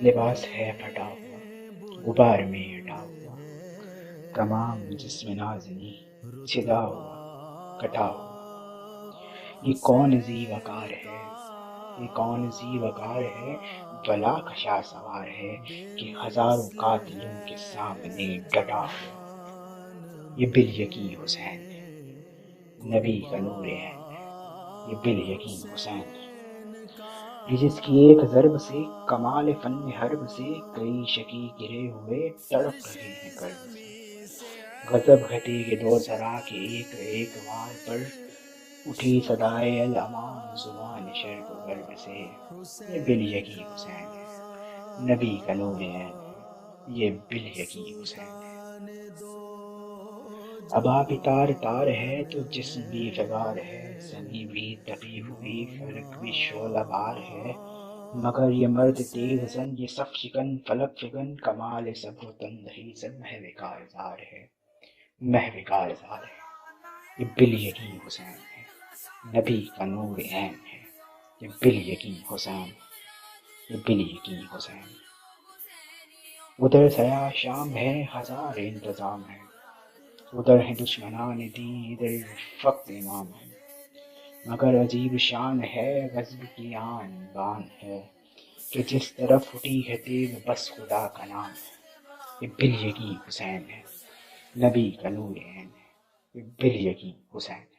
لباس ہے پھٹا ہوا، غبار میں ہٹا ہوا، تمام جسم نازنی چھدا ہوا، کٹا ہوا۔ یہ کون ذی وقار ہے، یہ کون ذی وقار ہے، بلا کشا سوار ہے کہ ہزاروں قاتلوں کے سامنے ڈٹا ہوا۔ یہ بالیقین حسین ہے، نبی کا نور عین ہے، یہ بالیقین حسین ہے، یہ جس کی ایک ضرب سے، کمال فن حرب سے، کئی شکی گرے ہوئے تڑپ رہے ہیں کرب سے۔ غضب گھٹی کے دو ذرا کے ایک ایک وار پر، اٹھی صدائے الامان زبان شرق و غرب سے۔ یہ بالیقین حسین ہے، نبی کا نور عین ہے، یہ بالیقین حسین ہے۔ ابا بھی تار تار ہے تو جسم بھی فگار ہے، زمیں بھی تپی ہوئی فلک بھی شعلہ بار ہے، مگر یہ مرد تیغ زن، یہ صف شکن فلک فگن، کمال صبر و تندہی سے محو کارزار ہے، محو کارزار ہے۔ یہ بالیقین حسین ہے، نبی کا نور عین ہے، یہ بالیقین حسین ہے، یہ بالیقین حسین ہے۔ ادھر سیاہ شام ہے، ہزار انتظام ہے، ادھر ہیں دشمنان دین، ادھر فقط امام ہے، مگر عجیب شان ہے، غضب کی آن بان ہے، کہ جس طرف اٹھی ہے تیغ بس خدا کا نام ہے۔ یہ بالیقین حسین ہے، نبی کا نور عین ہے، یہ بالیقین حسین ہے۔